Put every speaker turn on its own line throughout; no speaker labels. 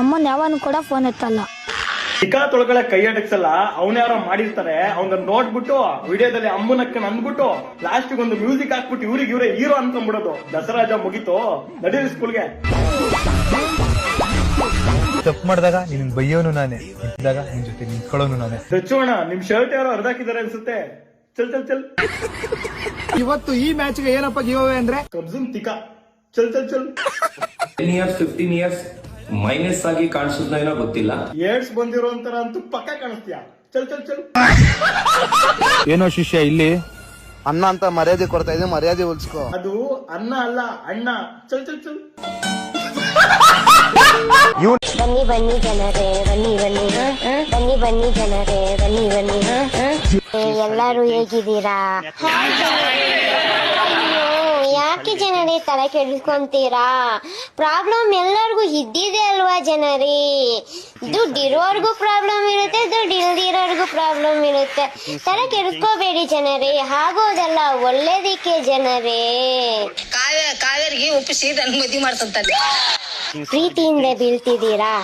ಅಮ್ಮನ್ ಯಾವನು ಕೂಡ ಫೋನ್ ಎತ್ತಲ್ಲ.
ಚಿಕ್ಕ ತೊಳಗಳ ಕೈ ಅಡಕ್ಸಲ್ಲ, ಅವನ ಯಾರೋ ಮಾಡಿರ್ತಾರೆ, ಅವನ ನೋಡ್ಬಿಟ್ಟು ವಿಡಿಯೋದಲ್ಲಿ ಅಮ್ಮನಕ್ಕ ಅಂದ್ಬಿಟ್ಟು ಲಾಸ್ಟ್ ಒಂದು ಮ್ಯೂಸಿಕ್ ಹಾಕ್ಬಿಟ್ಟು ಇವರೇ ಹೀರೋ ಅನ್ಕೊಂಡ್ಬಿಡೋದು. ದಸರಾಜ ಮುಗೀತು, ನಡೀರಿ ಸ್ಕೂಲ್ಗೆ.
ತಪ್ಪು ಮಾಡಿದಾಗ ನಿನ್ ಬೈಯೋನು ನಾನೇ, ಇದ್ದಾಗ ನಿನ್ ಜೊತೆ ನಿಂತ್ಕೊಳ್ಳೋನು ನಾನೇ.
ದಚ್ಚೋಣ, ನಿಮ್ ಶರ್ಟ್ ಯಾರೋ ಅರ್ಧಾಕಿದ್ದಾರೆ ಅನ್ಸುತ್ತೆ. ಚಲ್ ಚಲ್ ಚಲ್.
ಇವತ್ತು ಈ ಮ್ಯಾಚ್ ಗೆ ಏನಪ್ಪ ಗಿವ್ ಅಂದ್ರೆ
ಕಬ್ಜನ್ ತಿಕ್ಕ. ಚಲ್ ಚಲ್ ಚಲ್.
10 years 15 years ಮೈನಸ್ ಆಗಿ ಕಾಣಿಸೋದ್ನ ಏನೋ ಗೊತ್ತಿಲ್ಲ.
ಏಡ್ಸ್ ಬಂದಿರೋ ಅಂತರ ಅಂತೂ ಪಕ್ಕ ಕಾಣಿಸ್ತೀಯ. ಚಲ್ ಚಲ್ ಚಲ್.
ಏನೋ ಶಿಷ್ಯ ಇಲ್ಲಿ ಅನ್ನ ಅಂತ ಮರ್ಯಾದೆ ಕೊಡ್ತಾ ಇದೆ, ಮರ್ಯಾದೆ ಉಳಿಸ್ಕೋ.
ಅದು ಅನ್ನ ಅಲ್ಲ, ಅಣ್ಣ. ಚಲ್ ಚಲ್ ಚಲ್.
ಬನ್ನಿ ಬನ್ನಿ ಜನರೇ, ಬನ್ನಿ ಬನ್ನಿ ಬನ್ನಿ ಬನ್ನಿ ಜನರೇ, ಬನ್ನಿ ಬನ್ನಿ. ಎಲ್ಲರೂ ಹೇಗಿದ್ದೀರಾ? ಯಾಕೆ ಜನರೇ ತಲೆ ಕೆಡಿಸ್ಕೊಂತೀರಾ? ಪ್ರಾಬ್ಲಮ್ ಎಲ್ಲರಿಗೂ ಇದ್ದಿದೆ ಅಲ್ವಾ ಜನರೇ? ದುಡ್ಡಿರೋರ್ಗೂ ಪ್ರಾಬ್ಲಮ್ ಇರುತ್ತೆ, ದುಡ್ಡು ಇಲ್ದಿರೋರ್ಗೂ ಪ್ರಾಬ್ಲಮ್ ಇರುತ್ತೆ. ತಲೆ ಕೆಡಿಸ್ಕೋಬೇಡಿ ಜನರೇ, ಆಗೋದಲ್ಲ ಒಳ್ಳೇದಕ್ಕೆ ಜನರೇ.
ಕಾವೇರಿಗೆ ಒಪ್ಪಿಸಿ ನನ್ ಮದ್ವೆ ಮಾಡ್ತಂತಾನೆ.
ಪ್ರೀತಿಯಿಂದ ಬೀಳ್ತಿದ್ದೀರಾ?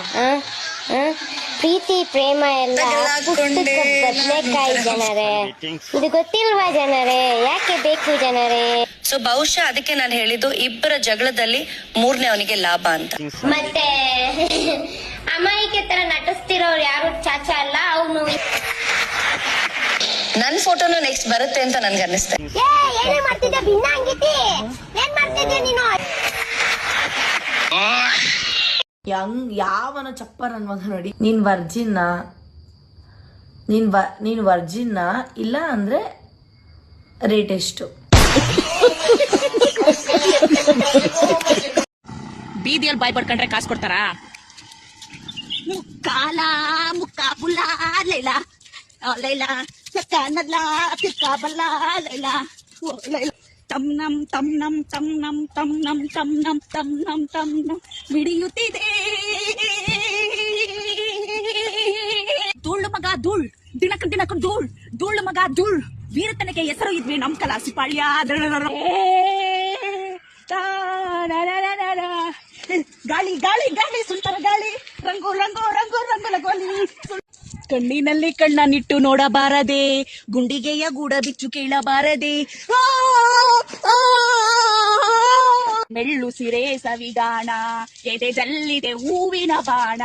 ಪ್ರೀತಿ ಪ್ರೇಮ ಎಲ್ಲ ಬದನೆಕಾಯಿ ಜನರೇ. ಇದು ಗೊತ್ತಿಲ್ವಾ ಜನರೇ? ಯಾಕೆ ಬೇಕು ಜನರೇ?
ಸೊ ಬಹುಶಃ ಅದಕ್ಕೆ ನಾನು ಹೇಳಿದ್ದು ಇಬ್ಬರ ಜಗಳದಲ್ಲಿ ಮೂರನೇ ಅವನಿಗೆ ಲಾಭ ಅಂತ.
ಮತ್ತೆ ಅಮಾಯಿಕೆ ತರ ನಟಿಸ್ತಿರೋರು ಯಾರು ಚಾಚಾ ಅಲ್ಲ, ಅವನು.
ನನ್ ಫೋಟೋನು ನೆಕ್ಸ್ಟ್ ಬರುತ್ತೆ ಅಂತ ನನ್ಗೆ ಅನ್ನಿಸ್ತೆ.
ಏನೇ ಮಾಡ್ತಿದ್ದೆ ಭಿನ್ನಾಂಗಿತಿ? ಏನ್ ಮಾಡ್ತಿದ್ದೆ ನೀನು?
ಯಾವನ ಚಪ್ಪರ್ ನನ್ ಮಗ ನೋಡಿ. ನೀನ್ ವರ್ಜಿನ್ನ ಇಲ್ಲ ಅಂದ್ರೆ ರೇಟ್ ಎಷ್ಟು?
ಬೀದಿಯಲ್ಲಿ ಬಾಯ್ ಪಡ್ಕೊಂಡ್ರೆ ಕಾಸು ಕೊಡ್ತಾರಾ? ಮುಕ್ಕಾಲ ಮುಕ್ಕ ಬುಲ್ಲ ಲೈಲಾ ಲೈಲಾ ನಲ್ಲ ಪಿಕ್ಕ ಬಲ್ಲ ಲೈಲಾ ಲೈಲಾ. ತಮ್ ನಮ್ ತಮ್ ನಮ್ ತಮ್ ನಮ್ ತಮ್ ನಮ್ ತಮ್ ನಮ್ ತಮ್ ನಮ್ ತಮ್ ನಮ್ ಮಿಡಿಯುತ್ತಿದೆ. ಧೂಳ್ ಮಗ ಧೂಳ್, ದಿನಕ್ಕ ಧೂಳ್, ಧೂಳ್ ಮಗ ಧೂಳ್. ವೀರತನಕ್ಕೆ ಹೆಸರು ಇದ್ವಿ ನಮ್ ಕಲಾಸಿ ಪಾಳ್ಯ. ಗಾಳಿ ಗಾಳಿ ಗಾಳಿ ಸುಂಟರ ಗಾಳಿ, ರಂಗು ರಂಗು ರಂಗು ರಂಗುಲ ಗೋಲಿ. ಕಣ್ಣಿನಲ್ಲಿ ಕಣ್ಣನಿಟ್ಟು ನೋಡಬಾರದೆ, ಗುಂಡಿಗೆಯ ಗೂಡ ಬಿಚ್ಚು ಕೇಳಬಾರದೆ. ಮೆಳ್ಳು ಸಿರೆ ಸವಿಗಾಣ, ಎದೆ ಜಲ್ಲಿದೆ ಹೂವಿನ ಬಾಣ.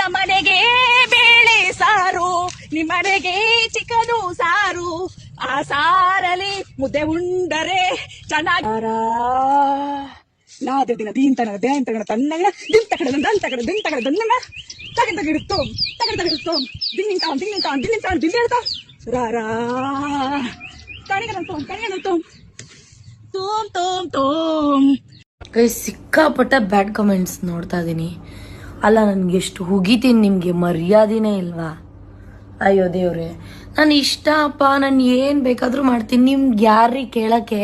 ನಮ್ಮನೆಗೆ ಬೇಳೆ ಸಾರು, ನಿಮ್ಮನೆಗೆ ಚಿಕನು ಸಾರು. ಆ ಸಾರಲಿ ಮುದ್ದೆ ಉಂಡರೆ ಚೆನ್ನಾಗಿ. ನಾದ ದಿನ ದೀನ್ ತಗಡ ದೇನ್ ತಗಡ ತನ್ನಗ ದಿನ್ ತಗಡ ದನ್ ತಗಡ ದಿನ್ ತಗಡ ದನ್ನಗ ತಗಡ ತಗಡಿತ್ತು ತಗಡ ತಗಡಿತ್ತು ದಿನ್ನಿಂಗ್ ತಾವ್ ದಿನ್ನಿಂಗ್ ತಾವ್ ದಿನ್ನಿಂಗ್ ತಾವ್ ದಿನ್ನೇ ಹೇಳ್ತಾವ್ ರಾರಾ ಕಣಿಗನಂತೋಮ್ ಕಣಿಗನಂತೋಮ್ ತೋಮ್ ತೋಮ್ ತೋಮ್.
ಸಿಕ್ಕಾಪಟ್ಟ ಬ್ಯಾಡ್ ಕಮೆಂಟ್ಸ್ ನೋಡ್ತಾ ಇದೀನಿ. ಅಲ್ಲ, ನನ್ಗೆ ಎಷ್ಟು ಹುಗಿತೀನಿ, ನಿಮ್ಗೆ ಮರ್ಯಾದಿನೇ ಇಲ್ವಾ? ಅಯ್ಯೋ ದೇವ್ರೆ, ನಾನು ಇಷ್ಟ ಅಪ್ಪ, ನಾನು ಏನ್ ಬೇಕಾದ್ರೂ ಮಾಡ್ತೀನಿ. ನಿಮ್ಗೆ ಯಾರೀ ಕೇಳಕ್ಕೆ?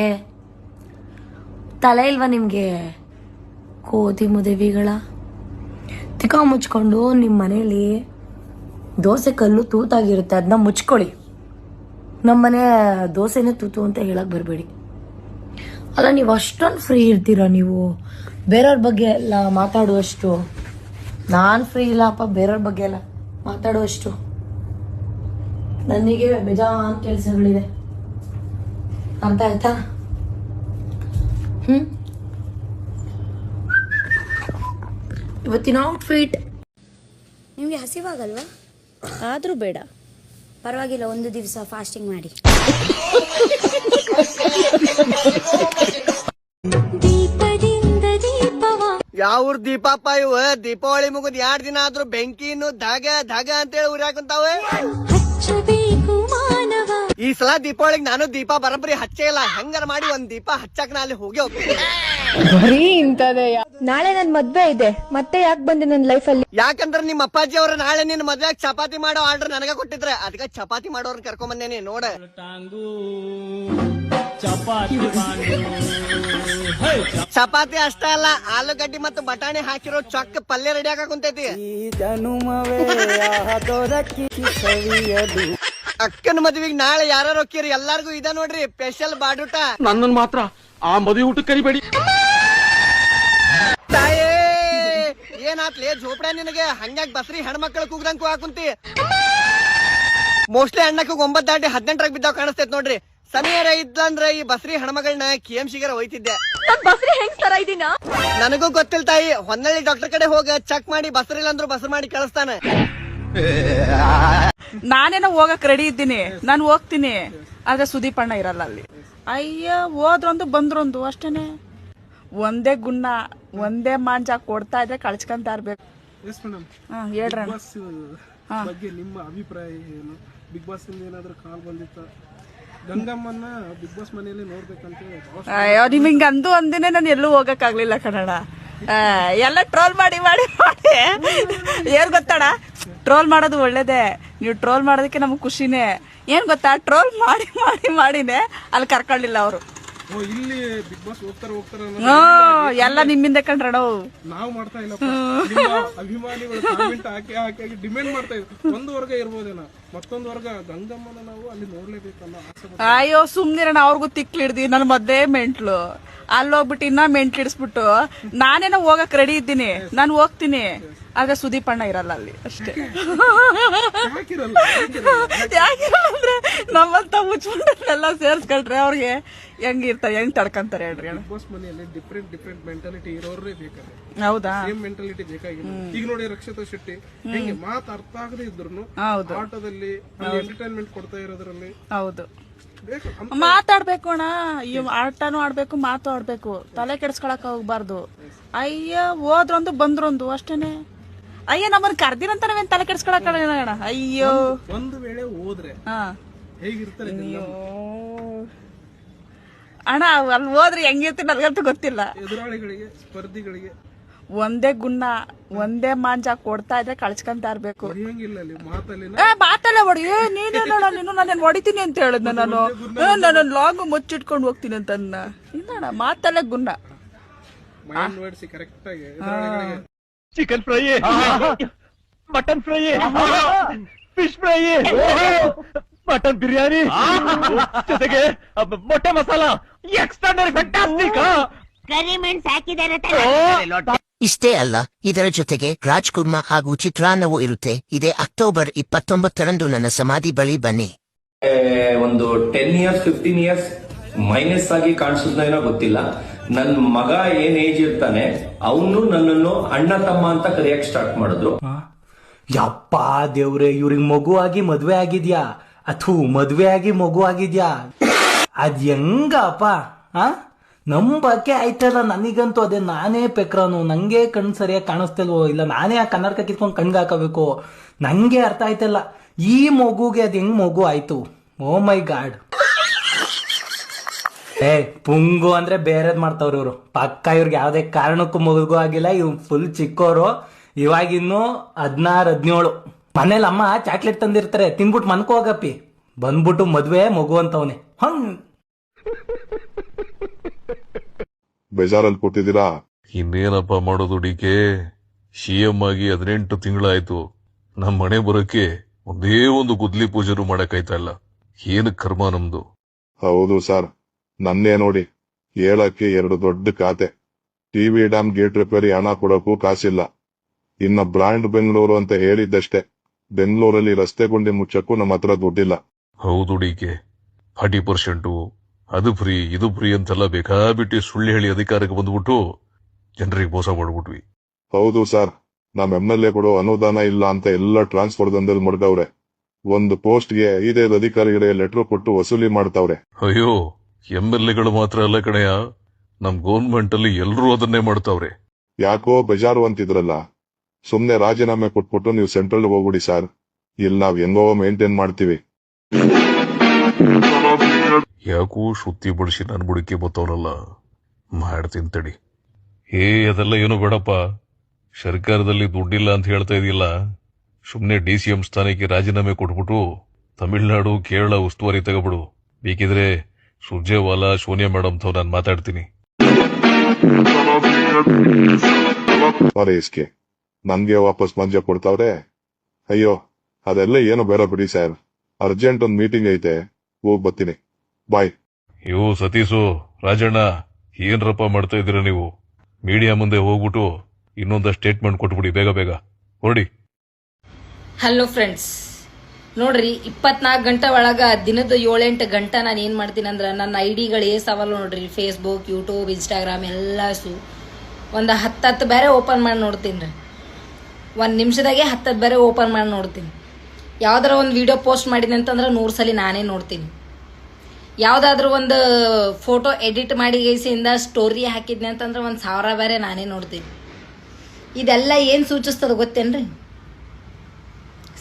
ತಲೆ ಇಲ್ವಾ ನಿಮ್ಗೆ? ಕೋತಿ ಮುದೇವಿಗಳ ತಿಕ್ಕ ಮುಚ್ಕೊಂಡು ನಿಮ್ಮ ಮನೇಲಿ ದೋಸೆ ಕಲ್ಲು ತೂತಾಗಿರುತ್ತೆ, ಅದನ್ನ ಮುಚ್ಕೊಳ್ಳಿ. ನಮ್ಮನೆ ದೋಸೆನೇ ತೂತು ಅಂತ ಹೇಳಕ್ ಬರಬೇಡಿ. ಅಲ್ಲ, ನೀವು ಅಷ್ಟೊಂದು ಫ್ರೀ ಇರ್ತೀರಾ ನೀವು ಬೇರೆಯವ್ರ ಬಗ್ಗೆ ಎಲ್ಲ ಮಾತಾಡುವಷ್ಟು? ನಾನು ಫ್ರೀ ಇಲ್ಲಪ್ಪ ಬೇರೆಯವ್ರ ಬಗ್ಗೆ ಎಲ್ಲ ಮಾತಾಡುವಷ್ಟು. ನನಗೆ ಬೇಜಾನ್ ಕೆಲಸಗಳಿದೆ, ಅರ್ಥ ಆಯ್ತಾ? ಇವತ್ತಿನ ಔಟ್ಫಿಟ್
ನಿಮಗೆ ಹಸಿವಾಗಲ್ವಾ? ಆದ್ರೂ ಬೇಡ, ಪರವಾಗಿಲ್ಲ, ಒಂದು ದಿವಸ ಫಾಸ್ಟಿಂಗ್ ಮಾಡಿ.
ಯಾವ ದೀಪಪ್ಪ ಇವ? ದೀಪಾವಳಿ ಮುಗಿದ್ 2 ದಿನ ಆದ್ರೂ ಬೆಂಕಿ ಇನ್ನು ಧಗ ಧಗ ಅಂತೇಳಿ ಉರಿಯಾಕುಂತಾವೆ. ಈ ಸಲ ದೀಪಾವಳಿಗೆ ನಾನು ದೀಪ ಬರಬರಿ ಹಚ್ಚೇ ಇಲ್ಲ. ಹೆಂಗಾರ ಮಾಡಿ ಒಂದ್ ದೀಪ ಹಚ್ಚಕ್ ನಾ ಅಲ್ಲಿ ಹೋಗಿ ಹೋಗ್ತೀನಿ.
ನಾಳೆ ನನ್ ಮದ್ವೆ ಇದೆ, ಮತ್ತೆ ಯಾಕೆ ಬಂದೆ ನನ್ನ ಲೈಫ್ ಅಲ್ಲಿ?
ಯಾಕಂದ್ರೆ ನಿಮ್ಮ ಅಪ್ಪಾಜಿ ಅವ್ರ ನಾಳೆ ನಿನ್ ಮದ್ವೆಗ್ ಚಪಾತಿ ಮಾಡೋ ಆರ್ಡರ್ ನನಗ ಕೊಟ್ಟಿದ್ರೆ, ಅದಕ್ಕೆ ಚಪಾತಿ ಮಾಡೋರ್ನ ಕರ್ಕೊಂಡ್ ಬಂದೇನಿ ನೋಡ. ಚಪಾತಿ ಅಷ್ಟೇ ಅಲ್ಲ, ಆಲೂಗಡ್ಡಿ ಮತ್ತು ಬಟಾಣಿ ಹಾಕಿರೋ ಚೊಕ್ಕ ಪಲ್ಯ ರೆಡಿ ಆಗ ಕುಂತೈತಿ. ಅಕ್ಕನ ಮದ್ವಿಗ್ ನಾಳೆ ಯಾರು ಹೋಗ್ತೀರಿ? ಎಲ್ಲಾರ್ಗು ಇದ ನೋಡ್ರಿ ಸ್ಪೆಷಲ್ ಬಾಡೂಟ.
ನನ್ನನ್ ಮಾತ್ರ ಆ ಮದುವೆ ಊಟ ಕರಿಬೇಡಿ.
ತಾಯೇ ಏನಾತ್ಲಿ ಜೋಪಡೆ ನಿನಗೆ ಹಂಗ್ಯಾಕ್ ಬಸ್ರಿ ಹೆಣ್ಮಕ್ಳು ಕೂಗ್ದಂಗ್ ಹಾಕುಂತಿ ಮೋಸ್ಟ್ಲಿ ಅಣ್ಣಕ್ಕೆ 9 ದಾಟಿ 18 ಬಿದ್ದಾವ್ ಕಾಣಿಸ್ತೈತ್ ನೋಡ್ರಿ. ಸಮೀರ ಇದ್ದಂದ್ರೆ ಈ ಬಸ್ರಿ ಹೆಣ್ಮಗಳನ್ನ KMCಗೆ ಒಯ್ತಿದ್ದೆ.
ಬಸ್ರಿ ಹೆಂಗ್ ತರ ಇದೀನ
ನನಗೂ ಗೊತ್ತಿಲ್ಲ ತಾಯಿ. ಹೊನ್ನಳ್ಳಿ ಡಾಕ್ಟರ್ ಕಡೆ ಹೋಗ ಚೆಕ್ ಮಾಡಿ ಬಸ್ರಿಲ್ಲ ಅಂದ್ರು ಬಸ್ರು ಮಾಡಿ ಕಳಿಸ್ತಾನೆ.
ನಾನೇನೋ ಹೋಗಕ್ ರೆಡಿ ಇದ್ದೀನಿ, ನಾನು ಹೋಗ್ತೀನಿ. ಆದ್ರೆ ಸುದೀಪ್ ಅಣ್ಣ ಇರಲ್ಲ ಅಲ್ಲಿ. ಅಯ್ಯ ಹೋದ್ರೊಂದು ಬಂದ್ರೊಂದು ಅಷ್ಟೇನೆ. ಒಂದೇ ಗುನ್ನ ಒಂದೇ ಮಾಂಜ ಕೊಡ್ತಾ ಇದ್ರೆ ಕಳ್ಸ್ಕೊಂತ ಇರ್ಬೇಕು. ಹೇಳ್ರಣ್ಣ
ಬಗ್ಗೆ ನಿಮ್ಮ ಅಭಿಪ್ರಾಯ ಏನು? ಬಿಗ್ ಬಾಸ್ ಇಂದ ಏನಾದ್ರೂ ಕಾಲ್ ಬಂದಿತ್ತ? ಗಂಗಮ್ಮನ್ನ ಬಿಗ್ ಬಾಸ್ ಮನೆಯಲ್ಲಿ ನೋಡ್ಬೇಕಂತ.
ಅಯ್ಯೋ ನಿಮ್ ಹಿಂಗ ಅಂದು ಅಂದಿನೇ ನಾನು ಎಲ್ಲೂ ಹೋಗಕ್ ಆಗ್ಲಿಲ್ಲ ಕಣಣ್ಣ. ಎಲ್ಲ ಟ್ರೋಲ್ ಮಾಡಿ ಮಾಡಿ ಮಾಡಿ ಏನ್ ಗೊತ್ತಣ್ಣ, ಟ್ರೋಲ್ ಮಾಡೋದು ಒಳ್ಳೇದೇ. ನೀವು ಟ್ರೋಲ್ ಮಾಡೋದಕ್ಕೆ ನಮ್ಗೆ ಖುಷಿನೇ. ಏನ್ ಗೊತ್ತಾ, ಟ್ರೋಲ್ ಮಾಡಿ ಮಾಡಿ ಮಾಡಿನೇ ಅಲ್ಲಿ ಕರ್ಕೊಳ್ಳಿಲ್ಲ ಅವರು.
ಇಲ್ಲಿ ಬಿಗ್ ಬಾಸ್ ಹೋಗ್ತಾರ
ಎಲ್ಲ ನಿಮ್ಮಿಂದ ಕಂಡ್ರಣ.
ನಾವು ಮಾಡ್ತಾ ಇಲ್ಲ, ನಿಮ್ಮ ಅಭಿಮಾನಿಗಳು ಕಾಮೆಂಟ್ ಹಾಕಿ ಡಿಮ್ಯಾಂಡ್ ಮಾಡ್ತಾ ಇದ್ರು. ಒಂದು ವರ್ಗ ಇರ್ಬೋದೇನ, ಮತ್ತೊಂದು ವರ್ಗ ಗಂಗಮ್ಮನ ನಾವು ಅಲ್ಲಿ ನೋಡ್ಲೇಬೇಕನ್ನ ಆಸೆ.
ಅಯ್ಯೋ ಸುಮ್ನಿರಣ, ಅವ್ರಿಗೂ ತಿಕ್ಲು ಹಿಡ್ದಿ. ನನ್ ಮೊದ್ಲೇ ಮೆಂಟ್ಲು. ಅಲ್ಲಿ ಹೋಗ್ಬಿಟ್ಟು ಇನ್ನ ಮೆಂಟ್ಲು ಹಿಡಿಸ್ಬಿಟ್ಟು ನಾನೇನೋ ಹೋಗಕ್ ರೆಡಿ ಇದ್ದೀನಿ, ನಾನು ಹೋಗ್ತೀನಿ. ಆದ್ರೆ ಸುದೀಪ್ ಅಣ್ಣ ಇರಲ್ಲ ಅಲ್ಲಿ ಅಷ್ಟೇ. ಯಾಕಿರಲ್ಲ ಅಂದ್ರೆ ನಮ್ಮಂತ ಮುಚ್ಚಿಲ್ಲ ಸೇರ್ಸ್ಕೊಳ್ರಿ ಅವ್ರಿಗೆ ಹೆಂಗಿರ್ತಾರೆ, ಹೆಂಗ್ ತಡ್ಕಂತಾರೆ ಹೇಳ್ರಿ.
ಬಿಗ್ ಬಾಸ್ ಮನೆಯಲ್ಲಿ ಡಿಫ್ರೆಂಟ್ ಮೆಂಟಾಲಿಟಿ ಇರೋರೇ ಬೇಕಾದ್ರೆ.
ಹೌದಾ,
ಸೇಮ್ ಮೆಂಟಾಲಿಟಿ ಬೇಕಾಗಿಲ್ಲ. ಈಗ ನೋಡಿ ರಕ್ಷಿತಾ ಶೆಟ್ಟಿ ಹೆಂಗೆ ಮಾತು ಅರ್ಥ ಆಗದೆ ಇದ್ರು ಆಟದಲ್ಲಿ ಎಂಟರ್ಟೈನ್ಮೆಂಟ್ ಕೊಡ್ತಾ ಇರೋದ್ರಲ್ಲಿ
ಹೌದು ಮಾತಾಡ್ಬೇಕು ಅಣ್ಣ. ಈ ಆಟನೂ ಆಡ್ಬೇಕು, ಮಾತು ಆಡ್ಬೇಕು. ತಲೆ ಕೆಡ್ಸ್ಕೊಳಕ್ ಹೋಗ್ಬಾರ್ದು. ಅಯ್ಯ ಹೋದ್ರೊಂದು ಬಂದ್ರೊಂದು ಅಷ್ಟೇನೆ. ಅಯ್ಯ ನಮ್ಮನ್ನ ಕರ್ದಿರಂತ ನಾವೇನ್ ತಲೆ ಕೆಡ್ಸ್ಕೊಳಕ್ ಅಣ್ಣ. ಅಯ್ಯೋ
ಒಂದು ವೇಳೆ ಹೋದ್ರೆ ಹೇಗಿರ್ತಾರೆ
ಅಣ್ಣ, ಅಲ್ಲಿ ಹೋದ್ರೆ ಹೆಂಗಿರ್ತೀನಿ ನನಗಂತೂ ಗೊತ್ತಿಲ್ಲ.
ಎದುರಾಳಿಗಳಿಗೆ ಸ್ಪರ್ಧಿಗಳಿಗೆ
ಒಂದೇ ಗುನ್ನ ಒಂದೇ ಮಾಂಜ ಕೊಡ್ತಾ ಇದ್ರೆ ಕಳ್ಸ್ಕೊಂತ ಇರ್ಬೇಕು. ಮಾತಲ್ಲ ಹೊಡಿ. ನೀನೇನೋ ನೀನು ನಾನು ಹೊಡಿತೀನಿ ಅಂತ ಹೇಳಿದ್ನ. ನಾನು ಲಾಂಗ್ ಮುಚ್ಚಿಟ್ಕೊಂಡು ಹೋಗ್ತೀನಿ ಅಂತ ಇಲ್ಲ ಮಾತಲ್ಲೇ ಗುನ್ನ.
Chicken fry, mutton fry, fish fry, mutton biryani ಜೊತೆಗೆ ಮೊಟ್ಟೆ ಮಸಾಲ ಎಕ್ಸ್ಟ್ರಾರ್ಡಿನರಿ ಫ್ಯಾಂಟಾಸ್ಟಿಕ್.
ಕರಿಮೆಣಸು ಹಾಕಿದ್ದಾರೆ. ಇಷ್ಟೇ ಅಲ್ಲ, ಇದರ ಜೊತೆಗೆ ರಾಜ್ಕುರ್ಮಾ ಹಾಗೂ ಚಿತ್ರಾನ್ನವೂ ಇರುತ್ತೆ. ಇದೇ ಅಕ್ಟೋಬರ್ 29ರಂದು ನನ್ನ ಸಮಾಧಿ ಬಳಿ ಬನ್ನಿ.
ಒಂದು 10 years 15 years ಮೈನಸ್ ಆಗಿ ಕಾಣಿಸೋದೇನೋ ಗೊತ್ತಿಲ್ಲ. ನನ್ ಮಗ ಏನ್ ಏಜ್ ಇರ್ತಾನೆ ಅವನು ನನ್ನನ್ನು ಅಣ್ಣ ತಮ್ಮ ಅಂತ ಕರೆಯಕ್ ಸ್ಟಾರ್ಟ್ ಮಾಡಿದ್ರು.
ಯಪ್ಪ ದೇವ್ರೆ, ಇವ್ರಿಗೆ ಮಗು ಆಗಿ ಮದ್ವೆ ಆಗಿದ್ಯಾ? ಅಥೂ ಮದ್ವೆ ಆಗಿ ಮಗು ಆಗಿದ್ಯಾ? ಅದ್ ಹೆಂಗಪ್ಪ? ನಮ್ ಬಗ್ಗೆ ಆಯ್ತಲ್ಲ. ನನಗಂತೂ ಅದೇ ನಾನೇ ಪೆಕ್ರಾನು. ನಂಗೆ ಕಣ್ ಸರಿಯಾಗಿ ಕಾಣಿಸ್ತಿಲ್ವೋ, ಇಲ್ಲ ನಾನೇ ಆ ಕನ್ನಡಕ ಕಿತ್ಕೊಂಡು ಕಣ್ಗೆ ಹಾಕಬೇಕು? ನಂಗೆ ಅರ್ಥ ಆಯ್ತಲ್ಲ ಈ ಮಗುಗೆ ಅದ್ ಹೆಂಗ್ ಮಗು ಆಯ್ತು. ಓ ಮೈ ಗಾಡ್. ಪುಂಗು ಅಂದ್ರೆ ಬೇರೆದ್ ಮಾಡ್ತಾವ್ರಿ ಇವ್ರು. ಪಕ್ಕ ಇವ್ರಿಗೆ ಯಾವ್ದೇ ಕಾರಣಕ್ಕೂ ಮಗು ಆಗಿಲ್ಲ. ಇವ್ ಫುಲ್ ಚಿಕ್ಕೋರು. ಇವಾಗಿನ್ನು 16-17. ಮನೇಲಿ ಅಮ್ಮ ಚಾಕ್ಲೇಟ್ ತಂದಿರ್ತಾರೆ, ತಿನ್ಬಿಟ್ಟು ಮನ್ಕೋ ಹೋಗಪ್ಪಿ. ಬಂದ್ಬಿಟ್ಟು ಮದ್ವೆ ಮಗು ಅಂತವನೆ.
ಬೇಜಾರಲ್ಲಿ ಕೂತಿದ್ದೀರಾ?
ಇನ್ನೇನಪ್ಪ ಮಾಡೋದು ಡಿಕೆ? CM ಆಗಿ 18 ತಿಂಗಳಾಯ್ತು. ನಮ್ ಮನೆ ಬರೋಕೆ ಒಂದೇ ಒಂದು ಗುದ್ಲಿ ಪೂಜೆರು ಮಾಡಕ್ಕಾಯ್ತಾ ಇಲ್ಲ. ಏನು ಕರ್ಮ ನಮ್ದು.
ಹೌದು ಸರ್, ನನ್ನೇ ನೋಡಿ. ಹೇಳಕ್ಕೆ 2 ದೊಡ್ಡ ಖಾತೆ. ಟಿವಿ ಡ್ಯಾಮ್ ಗೇಟ್ ರಿಪೇರಿ ಹಣ ಕೊಡಕ್ಕೂ ಕಾಸಿಲ್ಲ. ಇನ್ನ ಬ್ರಾಂಡ್ ಬೆಂಗಳೂರು ಅಂತ ಹೇಳಿದ್ದಷ್ಟೇ. ಬೆಂಗಳೂರಲ್ಲಿ ರಸ್ತೆ ಗುಂಡಿ ಮುಚ್ಚಕ್ಕೂ ನಮ್ಮ ಹತ್ರ ದುಡ್ಡಿಲ್ಲ.
ಹೌದು ಡಿಕೆ, 40% ಅದು ಫ್ರೀ ಇದು ಫ್ರೀ ಅಂತೆಲ್ಲ ಬೇಕಾಬಿಟ್ಟು ಸುಳ್ಳು ಹೇಳಿ ಅಧಿಕಾರಕ್ಕೆ ಬಂದ್ಬಿಟ್ಟು ಜನರಿಗೆ ಮೋಸ ಮಾಡ್ಬಿಟ್ವಿ.
ಹೌದು ಸರ್, ನಮ್ MLA ಕೊಡೋ ಅನುದಾನ ಇಲ್ಲ ಅಂತ ಎಲ್ಲ ಟ್ರಾನ್ಸ್ಫರ್ ದಂಧೆಲ್ ಮುಡ್ಗವ್ರೆ. ಒಂದು ಪೋಸ್ಟ್ಗೆ 5 ಅಧಿಕಾರಿಗಳಿಗೆ ಲೆಟರ್ ಕೊಟ್ಟು ವಸೂಲಿ ಮಾಡ್ತಾವ್ರೆ.
ಅಯ್ಯೋ, MLAಗಳು ಮಾತ್ರ ಅಲ್ಲ ಕಣಯ್ಯ, ನಮ್ ಗೌರ್ಮೆಂಟ್ ಅಲ್ಲಿ ಎಲ್ರೂ ಅದನ್ನೇ ಮಾಡ್ತಾವ್ರೆ.
ಯಾಕೋ ಬೇಜಾರು ಅಂತಿದ್ರಲ್ಲ, ಸುಮ್ನೆ ರಾಜೀನಾಮೆ ಕೊಟ್ಬಿಟ್ಟು ನೀವು ಸೆಂಟ್ರಲ್ ಹೋಗ್ಬಿಡಿ ಸರ್. ಇಲ್ಲಿ ನಾವ್ ಹೆಂಗೋ ಮೇಂಟೈನ್ ಮಾಡ್ತೀವಿ.
ಯಾಕೋ ಶ್ರುತಿ ಬಡಿಸಿ ನನ್ ಬುಡಕ್ಕೆ ಬತ್ತವನಲ್ಲ, ಮಾಡ್ತೀನಿ ತಡಿ. ಅದೆಲ್ಲ ಏನೋ ಬೇಡಪ್ಪ. ಸರ್ಕಾರದಲ್ಲಿ ದುಡ್ಡಿಲ್ಲ ಅಂತ ಹೇಳ್ತಾ ಇದೆಯಲ್ಲ, ಸುಮ್ನೆ DCM ಸ್ಥಾನಕ್ಕೆ ರಾಜೀನಾಮೆ ಕೊಟ್ಬಿಟ್ಟು ತಮಿಳ್ನಾಡು ಕೇರಳ ಉಸ್ತುವಾರಿ ತಗೋಬಿಡು. ಬೇಕಿದ್ರೆ ಸುರ್ಜೇವಾಲಾ ಸೋನಿಯಾ ಮೇಡಮ್ ತಾವ್ ನಾನು ಮಾತಾಡ್ತೀನಿ.
ನನ್ಗೆ ವಾಪಸ್ ಮಂಜ ಕೊಡ್ತಾವ್ರೆ. ಅಯ್ಯೋ, ಅದೆಲ್ಲ ಏನೋ ಬೇಡ ಬಿಡಿ ಸರ್. ಅರ್ಜೆಂಟ್ ಒಂದ್ ಮೀಟಿಂಗ್ ಐತೆ, ಹೋಗ್ ಬರ್ತೀನಿ. ಬಾಯ್.
ಅಯ್ಯೋ ಸತೀಶು, ರಾಜಣ್ಣ, ಏನ್ರಪ್ಪ ಮಾಡ್ತಾ ಇದ್ದೀರಾ ನೀವು? ಮೀಡಿಯಾ ಮುಂದೆ ಹೋಗ್ಬಿಟ್ಟು ಇನ್ನೊಂದು ಸ್ಟೇಟ್ಮೆಂಟ್ ಕೊಟ್ಬಿಡಿ ಬೇಗ ಬೇಗ ಹೊರಡಿ.
ಹಲೋ ಫ್ರೆಂಡ್ಸ್, ನೋಡ್ರಿ 24 ಗಂಟೆ ಒಳಗ ದಿನದ 7-8 ಗಂಟೆ ನಾನು ಏನ್ ಮಾಡ್ತೀನಿ ಅಂದ್ರೆ ನನ್ನ ಐಡಿಗಳು ಏಸಾವಲ್ಲ ನೋಡ್ರಿ, ಫೇಸ್ಬುಕ್, ಯೂಟ್ಯೂಬ್, ಇನ್ಸ್ಟಾಗ್ರಾಮ್ ಎಲ್ಲಸು ಒಂದು 10 ಬೇರೆ ಓಪನ್ ಮಾಡಿ ನೋಡ್ತೀನಿ ರೀ. 1 ನಿಮಿಷದಾಗೆ 10 ಬೇರೆ ಓಪನ್ ಮಾಡಿ ನೋಡ್ತೀನಿ. ಯಾವ್ದಾರ ಒಂದು ವಿಡಿಯೋ ಪೋಸ್ಟ್ ಮಾಡಿದೆ ಅಂತಂದ್ರೆ 100 ಸಲ ನಾನೇ ನೋಡ್ತೀನಿ. ಯಾವ್ದಾದ್ರು ಒಂದು ಫೋಟೋ ಎಡಿಟ್ ಮಾಡಿ ಗೈಸಿಂದ ಸ್ಟೋರಿ ಹಾಕಿದ್ನಿ ಅಂತಂದ್ರೆ 1000 ಬೇರೆ ನಾನೇ ನೋಡ್ತೀನಿ. ಇದೆಲ್ಲ ಏನ್ ಸೂಚಿಸ್ತದ ಗೊತ್ತೇನ್ರಿ?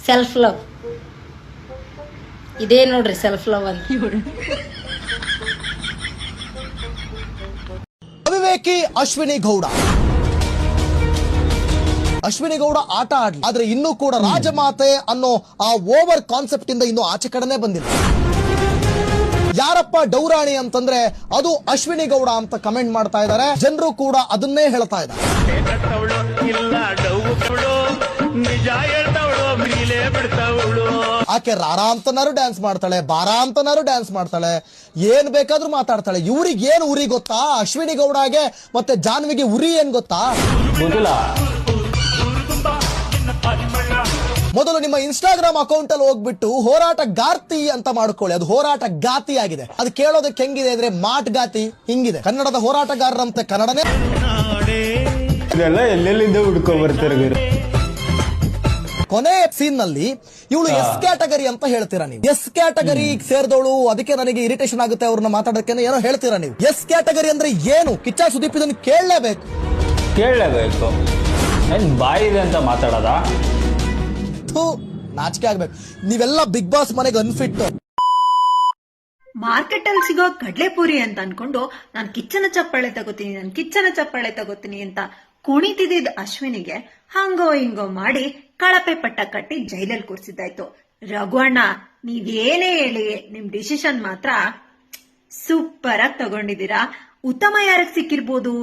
Self love. ಇದೇ ನೋಡ್ರಿ ಸೆಲ್ಫ್ ಲವ್ ಅಂತ.
ಅವಿವೇಕಿ ಅಶ್ವಿನಿ ಗೌಡ ಆಟ ಆಡ್ಲಿ, ಆದ್ರೆ ಇನ್ನೂ ಕೂಡ ರಾಜಮಾತೆ ಅನ್ನೋ ಆ ಓವರ್ ಕಾನ್ಸೆಪ್ಟ್ ಇಂದ ಇನ್ನೂ ಆಚೆ ಕಡೆನೆ ಬಂದಿಲ್ಲ. ಯಾರಪ್ಪ ಡೌರಾಣಿ ಅಂತಂದ್ರೆ ಅದು ಅಶ್ವಿನಿ ಗೌಡ ಅಂತ ಕಮೆಂಟ್ ಮಾಡ್ತಾ ಇದ್ದಾರೆ. ಜನರು ಕೂಡ ಅದನ್ನೇ ಹೇಳ್ತಾ ಇದ್ದಾರೆ. ಆಕೆ ರಾರಾ ಅಂತನಾರು ಡ್ಯಾನ್ಸ್ ಮಾಡ್ತಾಳೆ, ಬಾರಾ ಅಂತನಾರು ಡ್ಯಾನ್ಸ್ ಮಾಡ್ತಾಳೆ, ಏನ್ ಬೇಕಾದ್ರೂ ಮಾತಾಡ್ತಾಳೆ. ಇವ್ರಿಗೆ ಏನ್ ಉರಿ ಗೊತ್ತಾ? ಅಶ್ವಿನಿ ಗೌಡಗೆ ಮತ್ತೆ ಜಾನ್ವಿಗೆ ಉರಿ ಏನ್ ಗೊತ್ತಾ? ಮೊದಲು ನಿಮ್ಮ ಇನ್ಸ್ಟಾಗ್ರಾಮ್ ಅಕೌಂಟ್ ಅಲ್ಲಿ ಹೋಗ್ಬಿಟ್ಟು ಹೋರಾಟ ಗಾರ್ತಿ ಅಂತ ಮಾಡ್ಕೊಳ್ಳಿ. ಅದು ಹೋರಾಟ ಗಾತಿ ಆಗಿದೆ. ಅದು ಕೇಳೋದಕ್ಕೆ ಹೆಂಗಿದೆ ಅಂದ್ರೆ ಮಾಟ್ ಗಾತಿ ಹಿಂಗಿದೆ. ಕನ್ನಡದ ಹೋರಾಟಗಾರರಂತೆ ಕನ್ನಡನೇ.
ಎಲ್ಲೆಲ್ಲಿಂದ ಹುಡ್ಕೊ ಬರ್ತಾರೆ.
ಕೊನೆ ಸೀನ್ ನಲ್ಲಿ ಇವಳು ಎಸ್ ಕ್ಯಾಟಗರಿ ಅಂತ ಹೇಳ್ತೀರಾ ನೀವು. ಎಸ್ ಕ್ಯಾಟಗರಿ ಸೇರಿದವಳು, ಅದಕ್ಕೆ ನನಗೆ ಇರಿಟೇಷನ್ ಆಗುತ್ತೆ ಅವ್ರನ್ನ ಮಾತಾಡೋಕೆ ಏನೋ ಹೇಳ್ತೀರಾ ನೀವು. ಎಸ್ ಕ್ಯಾಟಗರಿ ಅಂದ್ರೆ ಏನು? ಕಿಚ್ಚ ಸುದೀಪ್ ಇದನ್ನು ಕೇಳಲೇಬೇಕು.
ಬಾಯಿ ಇದೆ ಅಂತ ಮಾತಾಡೋದ?
ನಾಚಿಕೆ ಆಗ್ಬೇಕು. ನೀವೆಲ್ಲ ಬಿಗ್ ಬಾಸ್ ಮನೆಗೆ ಅನ್ಫಿಟ್.
ಮಾರ್ಕೆಟ್ ಅಲ್ಲಿ ಸಿಗೋ ಕಡ್ಲೆಪುರಿ ಅಂತ ಅನ್ಕೊಂಡು ನಾನು ಕಿಚ್ಚನ ಚಪ್ಪಾಳೆ ತಗೋತೀನಿ ಅಂತ ಕುಣಿತಿದ್ದ ಅಶ್ವಿನಿಗೆ ಹಂಗೋ ಹಿಂಗೋ ಮಾಡಿ ಕಳಪೆ ಪಟ್ಟ ಕಟ್ಟಿ ಜೈಲಲ್ಲಿ ಕೂರಿಸಿದ್ದಾಯ್ತು. ರಘುವಣ್ಣ, ನೀವೇನೇ ಹೇಳಿ ನಿಮ್ ಡಿಸಿಷನ್ ಮಾತ್ರ ಸೂಪರ್ ಆಗಿ ತಗೊಂಡಿದ್ದೀರಾ. ಉತ್ತಮ ಯಾರಿಗೆ ಸಿಕ್ಕಿರ್ಬೋದು?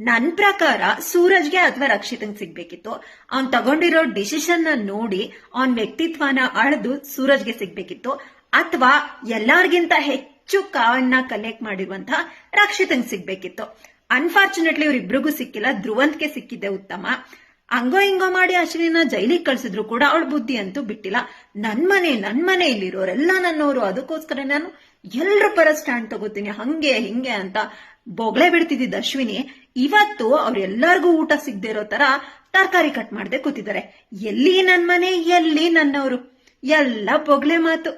ನನ್ ಪ್ರಕಾರ ಸೂರಜ್ಗೆ ಅಥವಾ ರಕ್ಷಿತಂಗ್ ಸಿಗ್ಬೇಕಿತ್ತು. ಅವ್ನ್ ತಗೊಂಡಿರೋ ಡಿಸಿಷನ್ ನೋಡಿ ಅವನ್ ವ್ಯಕ್ತಿತ್ವನ ಅಳೆದು ಸೂರಜ್ಗೆ ಸಿಗ್ಬೇಕಿತ್ತು. ಅಥವಾ ಎಲ್ಲರಿಗಿಂತ ಹೆಚ್ಚು ಕಾವನ್ನ ಕಲೆಕ್ಟ್ ಮಾಡಿರುವಂತಹ ರಕ್ಷಿತಂಗ್ ಸಿಗ್ಬೇಕಿತ್ತು. ಅನ್ಫಾರ್ಚುನೇಟ್ಲಿ ಇವ್ರಿಬ್ರಿಗೂ ಸಿಕ್ಕಿಲ್ಲ. ಧ್ರುವಂತ್ಗೆ ಸಿಕ್ಕಿದೆ ಉತ್ತಮ. ಹಂಗೋ ಹಿಂಗೋ ಮಾಡಿ ಅಶ್ವಿನ ಜೈಲಿಗೆ ಕಳ್ಸಿದ್ರು ಕೂಡ ಅವಳ ಬುದ್ಧಿ ಅಂತೂ ಬಿಟ್ಟಿಲ್ಲ. ನನ್ ಮನೆ ಇಲ್ಲಿರೋರೆಲ್ಲ ನನ್ನವರು, ಅದಕ್ಕೋಸ್ಕರ ನಾನು ಎಲ್ರ ಪರ ಸ್ಟ್ಯಾಂಡ್ ತಗೋತೀನಿ, ಹಂಗೆ ಹಿಂಗೆ ಅಂತ ಬೊಗಳೆ ಬಿಡ್ತಿದ್ದ ಅಶ್ವಿನಿ ಇವತ್ತು ಅವ್ರೆಲ್ಲರಿಗೂ ಊಟ ಸಿಗದೆ ಇರೋ ತರ ತರಕಾರಿ ಕಟ್ ಮಾಡದೆ ಕೂತಿದ್ದಾರೆ. ಎಲ್ಲಿ ನನ್ ಮನೆ, ಎಲ್ಲಿ ನನ್ನವರು, ಎಲ್ಲ ಬೊಗಳೆ ಮಾತು.